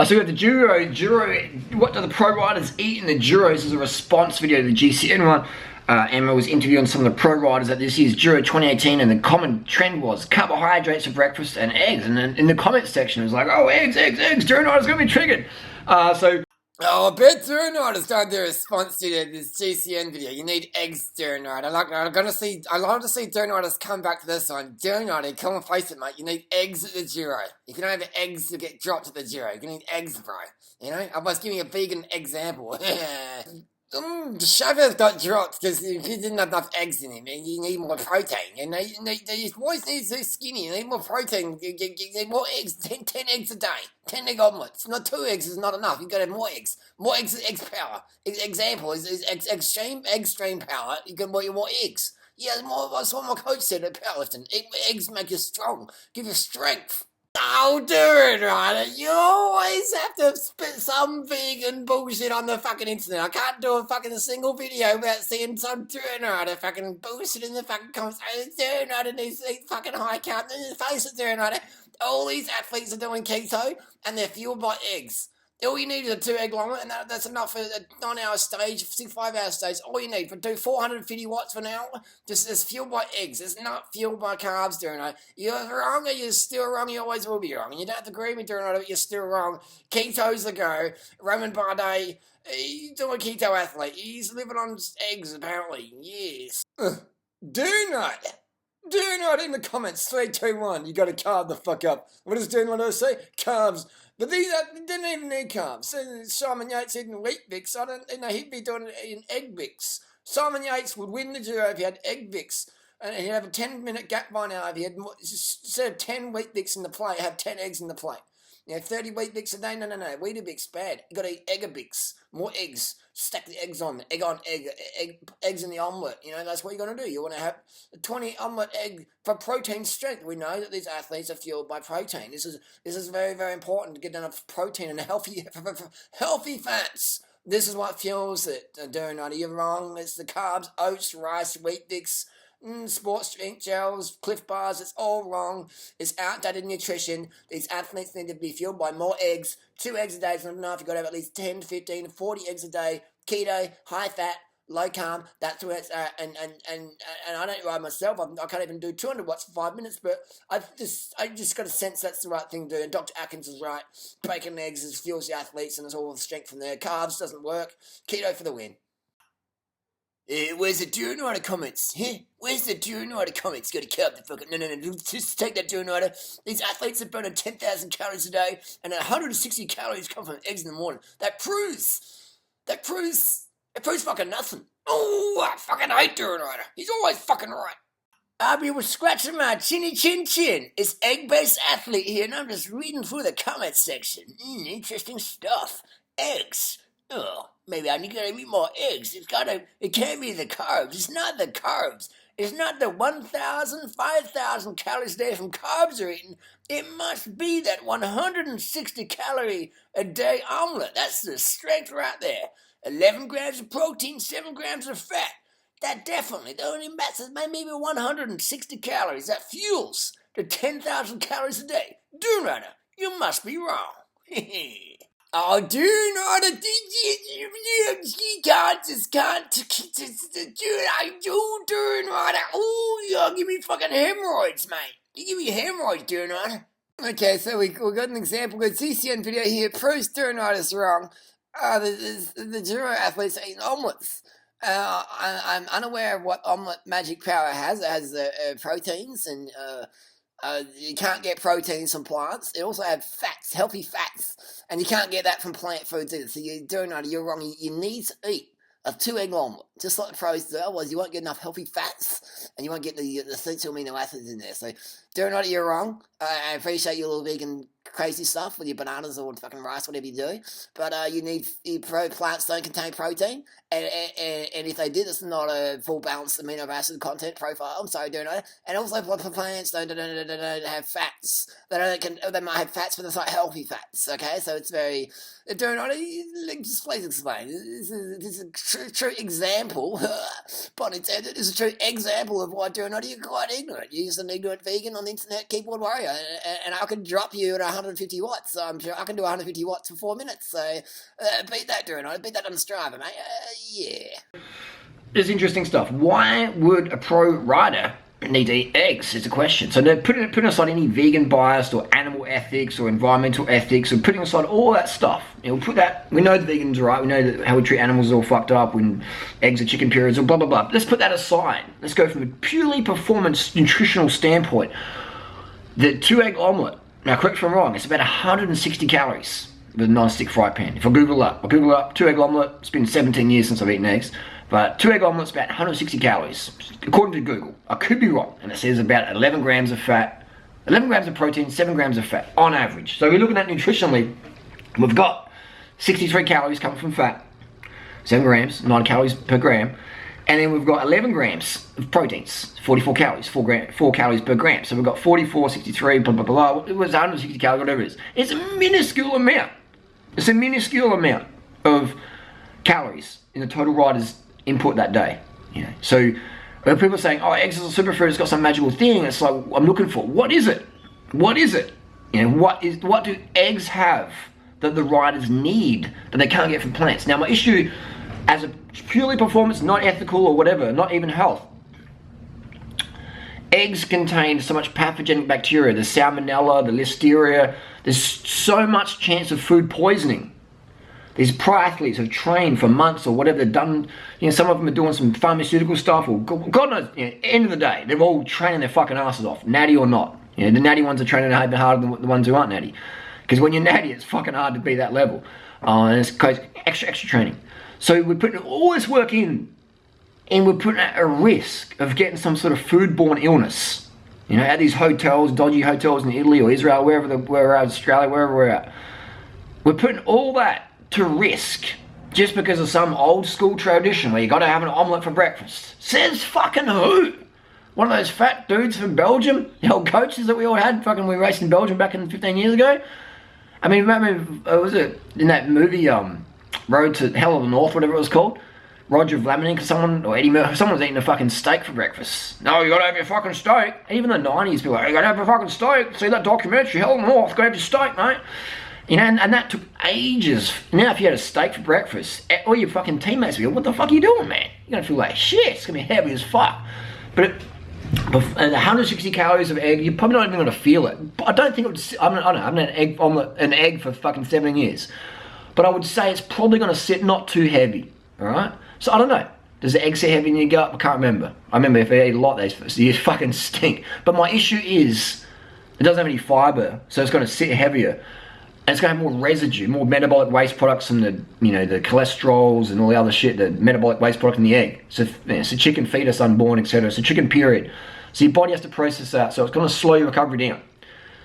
So we got the Duro, what do the pro riders eat in the Duros is a response video to the GCN one. Emma was interviewing some of the pro riders at this year's Duro 2018, and the common trend was carbohydrates for breakfast and eggs. And then in the comments section it was like, oh, eggs, Duro riders gonna be triggered. Oh, I bet Durianrider started their response to this GCN video. You need eggs, Durianrider. I love to see Durianriders come back to this one. Durianrider, come and face it, mate. You need eggs at the Duro. If you don't have eggs, you'll get dropped at the Duro. You need eggs, bro. You know? I was giving a vegan example. Chauvin's got dropped because he didn't have enough eggs in him, and you need more protein. And your boys need so skinny. You need more protein. You need more eggs. 10 eggs a day. 10 egg omelets. Not 2 eggs is not enough. You've got to have more eggs. More eggs is eggs power. Example is extreme power. You get more eggs. Yeah, that's what my coach said at powerlifting. Eggs make you strong. Give you strength. Oh, Durianrider, you always have to spit some vegan bullshit on the fucking internet. I can't do a fucking single video without seeing some Durianrider fucking bullshit in the fucking comments. Durianrider needs to eat fucking high carb. Face it, Durianrider. All these athletes are doing keto and they're fueled by eggs. All you need is a 2 egg omelet, and that's enough for a 9-hour stage, 5-hour stage. All you need for do 450 watts for an hour. Just it's fueled by eggs. It's not fueled by carbs, Durianrider. You're wrong, or you're still wrong. You always will be wrong. And you don't have to agree with me, Durianrider, but you're still wrong. Keto's the go. Roman Bardet, he's doing a keto athlete. He's living on eggs, apparently. Yes. Durianrider. Durianrider in the comments. 3, 2, 1. You got to carb the fuck up. What does Durianrider say? Carbs. But these didn't even need carbs. Simon Yates eating wheat Bix. I don't know, he'd be doing it in egg Bix. Simon Yates would win the Duro if he had egg Bix. And he'd have a 10-minute gap by now if he had, instead of 10 wheat Bix in the plate, have 10 eggs in the plate. 30 wheat Bix a day? No. Weetabix, bad. You got to eat Egg-a-Bix. More eggs. Stack the eggs on. Eggs in the omelette. That's what you're going to do. You want to have a 20 omelette egg for protein strength. We know that these athletes are fueled by protein. This is very, very important to get enough protein and healthy fats. This is what fuels it, Durianrider. You're wrong. It's the carbs, oats, rice, wheat Bix, sports drink gels, Cliff Bars. It's all wrong. It's outdated nutrition. These athletes need to be fueled by more eggs. 2 eggs a day is not enough. You've got to have at least 10, 15, 40 eggs a day. Keto, high fat, low carb. That's where it's at. And I don't ride myself. I can't even do 200 watts for 5 minutes. But I just got a sense that's the right thing to do. And Dr. Atkins is right. Bacon and eggs fuels the athletes, and it's all the strength from there. Carbs doesn't work. Keto for the win. Where's the Durianrider comments? Where's the Durianrider comments? Got to carb the fucking... No. Just take that Durianrider. These athletes are burning 10,000 calories a day, and 160 calories come from eggs in the morning. That proves fucking nothing. Oh, I fucking hate Durianrider. He's always fucking right. I was scratching my chinny chin. It's egg-based athlete here, and I'm just reading through the comments section. Interesting stuff. Eggs. Oh, maybe I need to eat more eggs. It can't be the carbs. It's not the carbs. It's not the 1,000, 5,000 calories a day from carbs you're eating. It must be that 160 calorie a day omelet. That's the strength right there. 11 grams of protein, 7 grams of fat. That definitely, the only matters, maybe 160 calories. That fuels the 10,000 calories a day. Durianrider, you must be wrong. Oh, Durianrider, you can't, Durianrider. Oh, you give me fucking hemorrhoids, mate. You give me hemorrhoids, Durianrider. Okay, so we got an example. We've got a GCN video here. Proves Durianrider's wrong. The Duro athletes are eating omelets. I'm unaware of what omelette magic power has. It has proteins, and you can't get proteins from plants. It also has fats, healthy fats, and you can't get that from plant foods either. So you're wrong. You need to eat a 2 egg omelette, just like the pros do. Otherwise, you won't get enough healthy fats, and you won't get the essential amino acids in there. So, Durianrider, you're wrong. I appreciate your little vegan crazy stuff with your bananas or fucking rice, whatever you do. But plants don't contain protein, and if they did, it's not a full balanced amino acid content profile. I'm sorry, Durianrider. And also, plants don't have fats. They might have fats, but it's not healthy fats. Okay, so it's very Durianrider. Just please explain. This is a true example. But it's a true example of why Durianrider, you're quite ignorant. You're just an ignorant vegan on the an internet keyboard warrior, and I can drop you at 150 watts. So I'm sure I can do 150 watts for 4 minutes. So beat that, Durianrider. Beat that on Strava, mate. Yeah. It's interesting stuff. Why would a pro rider need to eat eggs is a question. So they're putting aside any vegan bias or animal ethics or environmental ethics, or putting aside all that stuff. You know, we know the vegans are right, we know that how we treat animals is all fucked up when eggs are chicken periods or blah blah blah. Let's put that aside. Let's go from a purely performance nutritional standpoint. The 2-egg omelette, now correct if I'm wrong, it's about 160 calories with a non-stick fry pan. If I Google up 2-egg omelette, it's been 17 years since I've eaten eggs. But 2-egg omelet's about 160 calories, according to Google. I could be wrong, and it says about 11 grams of fat, 11 grams of protein, 7 grams of fat, on average. So we're looking at nutritionally, we've got 63 calories coming from fat, 7 grams, 9 calories per gram, and then we've got 11 grams of proteins, 44 calories, 4 calories per gram. So we've got 44, 63, blah, blah, blah, it was 160 calories, whatever it is. It's a minuscule amount. It's a minuscule amount of calories in the total rider's input that day, you know. So when people are saying, oh, eggs is a superfood, it's got some magical thing, it's like, I'm looking for, what is it? What is it? You know, what do eggs have that the riders need that they can't get from plants? Now, my issue as a purely performance, not ethical or whatever, not even health, eggs contain so much pathogenic bacteria, the salmonella, the listeria, there's so much chance of food poisoning. These pro athletes have trained for months or whatever they've done. You know, some of them are doing some pharmaceutical stuff, or God knows. You know, end of the day, they're all training their fucking asses off, natty or not. You know, the natty ones are training a bit harder than the ones who aren't natty, because when you're natty, it's fucking hard to be that level, and it's extra training. So we're putting all this work in, and we're putting at a risk of getting some sort of foodborne illness. You know, at these hotels, dodgy hotels in Italy or Israel, wherever we're at, Australia, wherever we're at, we're putting all that to risk just because of some old school tradition where you got to have an omelette for breakfast. Says fucking who? One of those fat dudes from Belgium, the old coaches that we all had, fucking we raced in Belgium back in 15 years ago. I mean, remember, was it in that movie, Road to Hell of the North, whatever it was called? Roger Vlaminck or someone, or Eddie Murphy, someone was eating a fucking steak for breakfast. No, you gotta have your fucking steak. Even the 90s, people were like, you gotta have your fucking steak. See that documentary, Hell of the North, gotta have your steak, mate. You know, and that took ages. Now if you had a steak for breakfast, all your fucking teammates would go, what the fuck are you doing, man? You're gonna feel like shit, it's gonna be heavy as fuck. But 160 calories of egg, you're probably not even gonna feel it. I don't think it would, I haven't had an egg for fucking 7 years. But I would say it's probably gonna sit not too heavy, alright? So I don't know. Does the egg sit heavy in your gut? I can't remember. I remember if I eat a lot, they fucking stink. But my issue is, it doesn't have any fiber, so it's gonna sit heavier. And it's going to have more residue, more metabolic waste products from the, you know, the cholesterols and all the other shit, the metabolic waste product in the egg. So it's a chicken fetus unborn, etc. It's a chicken period. So your body has to process that, so it's going to slow your recovery down.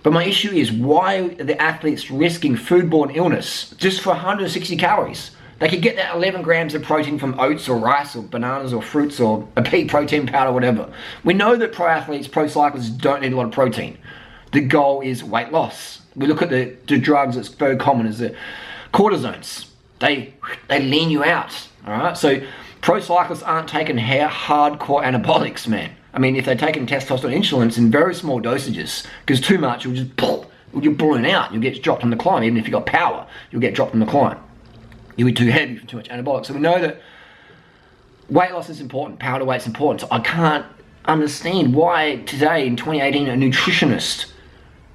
But my issue is, why are the athletes risking foodborne illness just for 160 calories? They could get that 11 grams of protein from oats or rice or bananas or fruits or a pea protein powder, whatever. We know that pro athletes, pro cyclists don't need a lot of protein. The goal is weight loss. We look at the drugs that's very common as the cortisones. They lean you out, all right? So pro cyclists aren't taking hardcore anabolics, man. I mean, if they're taking testosterone insulin, it's in very small dosages, because too much, you'll balloon out. You'll get dropped on the climb. Even if you've got power, you'll get dropped on the climb. You'll be too heavy for too much anabolic. So we know that weight loss is important, power to weight's important. So I can't understand why today in 2018 a nutritionist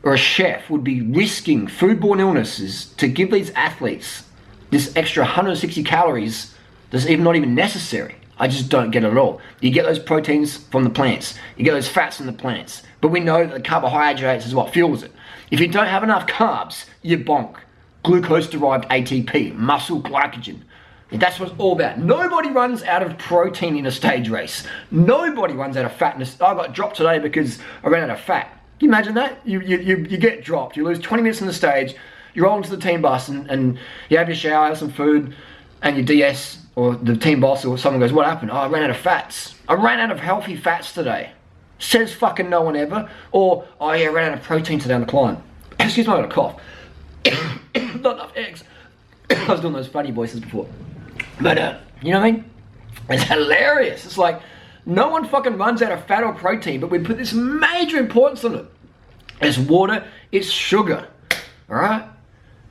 or a chef would be risking foodborne illnesses to give these athletes this extra 160 calories that's not even necessary. I just don't get it at all. You get those proteins from the plants. You get those fats from the plants. But we know that the carbohydrates is what fuels it. If you don't have enough carbs, you bonk. Glucose-derived ATP, muscle glycogen. And that's what it's all about. Nobody runs out of protein in a stage race. Nobody runs out of fatness. I got dropped today because I ran out of fat. Can you imagine that? You get dropped, you lose 20 minutes on the stage, you roll into the team bus and you have your shower, have some food, and your DS or the team boss or someone goes, what happened? Oh, I ran out of fats. I ran out of healthy fats today. Says fucking no one ever. Or, oh yeah, I ran out of protein today on the climb. Excuse me, I got a cough. Not enough eggs. I was doing those funny voices before. But, you know what I mean? It's hilarious. It's like, no one fucking runs out of fat or protein, but we put this major importance on it. It's water, it's sugar, alright?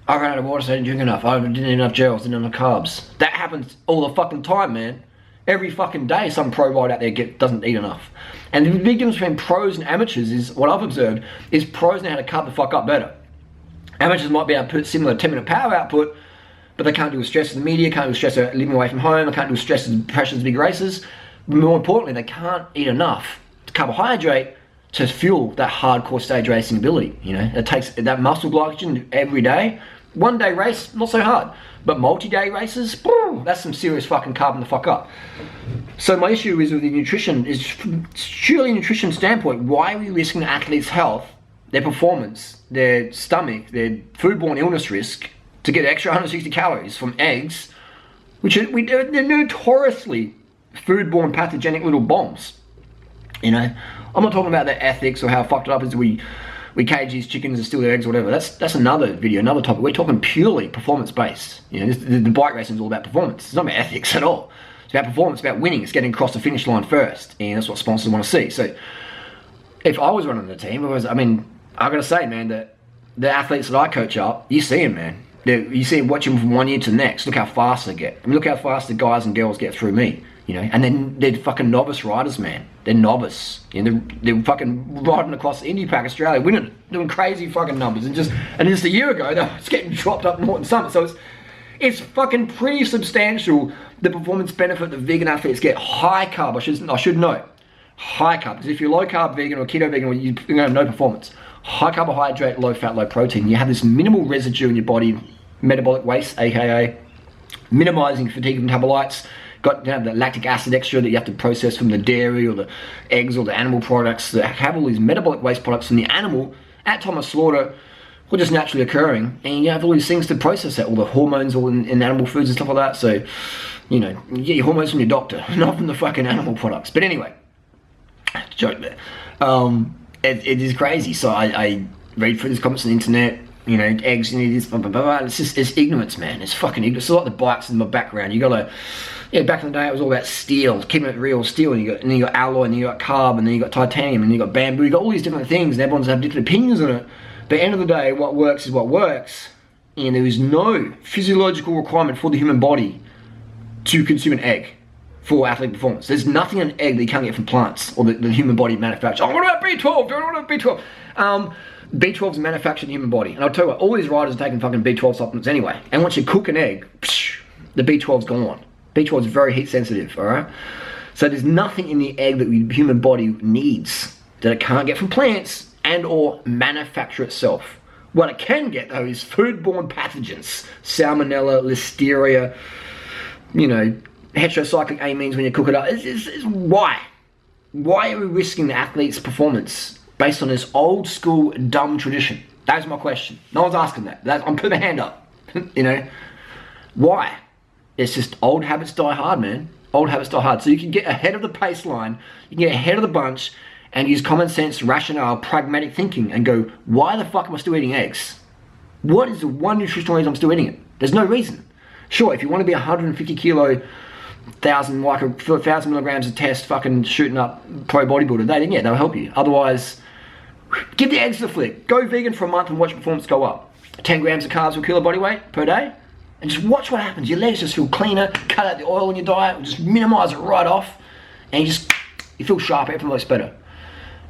I ran out of water, so I didn't drink enough. I didn't eat enough gels, didn't eat enough carbs. That happens all the fucking time, man. Every fucking day some pro rider out there doesn't eat enough. And the big difference between pros and amateurs is, what I've observed, is pros know how to cut the fuck up better. Amateurs might be able to put similar 10-minute power output, but they can't do with stress of the media, can't do with stress of living away from home, they can't do with stress of pressures of big races. But more importantly, they can't eat enough carbohydrate to fuel that hardcore stage racing ability. You know, it takes that muscle glycogen every day. One day race, not so hard. But multi-day races, that's some serious fucking carbon to fuck up. So my issue is with the nutrition, is from purely nutrition standpoint, why are we risking the athlete's health, their performance, their stomach, their foodborne illness risk to get extra 160 calories from eggs, which they're notoriously foodborne pathogenic little bombs. You know, I'm not talking about the ethics or how fucked it up is we cage these chickens and steal their eggs or whatever. That's another video, another topic. We're talking purely performance-based. You know, the bike racing is all about performance. It's not about ethics at all. It's about performance, it's about winning. It's getting across the finish line first, and that's what sponsors want to see. So, if I was running the team, I gotta say, man, that the athletes that I coach up, you see them, man. You see them, watch them from 1 year to the next. Look how fast they get. I mean, look how fast the guys and girls get through me. You know, and then they're fucking novice riders, man. They're novice. You know, they're fucking riding across Indy Pack Australia, winning, doing crazy fucking numbers. And just a year ago, they were just getting dropped up Norton Summit. So it's fucking pretty substantial, the performance benefit that vegan athletes get. High carb, I should note. High carb, because if you're low carb vegan or keto vegan, you're gonna have no performance. High carbohydrate, low fat, low protein. You have this minimal residue in your body, metabolic waste, aka minimizing fatigue metabolites. Got the lactic acid extra that you have to process from the dairy or the eggs or the animal products that have all these metabolic waste products from the animal at time of slaughter, or just naturally occurring, and you have all these things to process that, all the hormones all in animal foods and stuff like that. So, you know, you get your hormones from your doctor, not from the fucking animal products. But anyway, joke there. It is crazy. So I read through these comments on the internet. You know, eggs, you need this, blah, blah, blah, blah. It's ignorance, man. It's fucking ignorance. It's like the bikes in my background. You gotta, back in the day it was all about steel, keeping it real steel, and then you got alloy, and then you got carb, and then you got titanium, and then you got bamboo. You got all these different things, and everyone's have different opinions on it. But at the end of the day, what works is what works, and there is no physiological requirement for the human body to consume an egg for athletic performance. There's nothing in an egg that you can't get from plants or the human body manufactures. Oh, what about B12? What about B12? B12 is manufactured in the human body. And I'll tell you what, all these riders are taking fucking B12 supplements anyway. And once you cook an egg, the B12's gone. B12 is very heat sensitive, alright? So there's nothing in the egg that the human body needs that it can't get from plants and or manufacture itself. What it can get though is foodborne pathogens. Salmonella, listeria, you know, heterocyclic amines when you cook it up. It's why? Why are we risking the athlete's performance based on this old school dumb tradition? That's my question. No one's asking that. I'm putting my hand up. You know, why? It's just old habits die hard, man. Old habits die hard. So you can get ahead of the pace line, you can get ahead of the bunch, and use common sense, rationale, pragmatic thinking, and go, why the fuck am I still eating eggs? What is the one nutritional reason I'm still eating it? There's no reason. Sure, if you want to be 150 kilo, 1,000 milligrams of test, fucking shooting up pro bodybuilder, then yeah, they'll help you. Otherwise, give the eggs a flick. Go vegan for a month and watch your performance go up. 10 grams of carbs per kilo body weight per day, and just watch what happens. Your legs just feel cleaner. Cut out the oil in your diet, just minimize it right off, and you feel sharper. Everything looks better.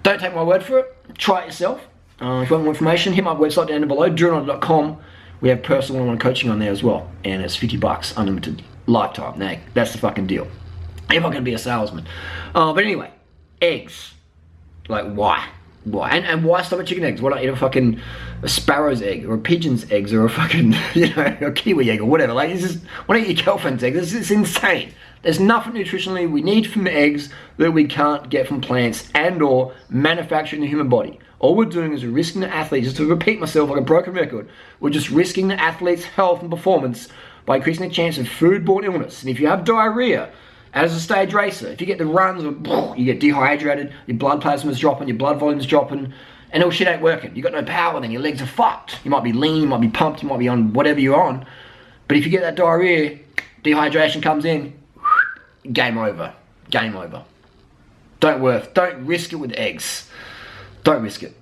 Don't take my word for it. Try it yourself. If you want more information, hit my website down below, Durianrider.com. We have personal one-on-one coaching on there as well, and it's $50 unlimited lifetime. Now, that's the fucking deal. I'm not gonna be a salesman. But anyway, eggs. Like, why? Why? And why stop at chicken eggs? Why not eat a sparrow's egg, or a pigeon's eggs, or a fucking, you know, a kiwi egg, or whatever? Like, why don't you eat your girlfriend's egg? It's insane. There's nothing nutritionally we need from eggs that we can't get from plants and or manufactured in the human body. All we're doing is we're risking the athlete, just to repeat myself like a broken record, we're just risking the athlete's health and performance by increasing the chance of foodborne illness. And if you have diarrhea as a stage racer, if you get the runs, or you get dehydrated, your blood plasma's dropping, your blood volume's dropping, and all shit ain't working. You got no power, then your legs are fucked. You might be lean, you might be pumped, you might be on whatever you're on. But if you get that diarrhea, dehydration comes in, game over. Game over. Don't risk it with eggs. Don't risk it.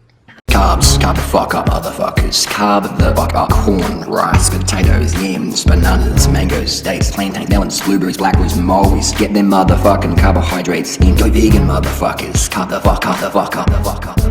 carbs, carb the fuck up, motherfuckers. Carb the fuck up. Corn, rice, potatoes, yams, bananas, mangoes, dates, plantain, melons, blueberries, blackberries, mulberries. Get them motherfucking carbohydrates in. Go vegan, motherfuckers. Carb the fuck up, the fuck up, the fuck up.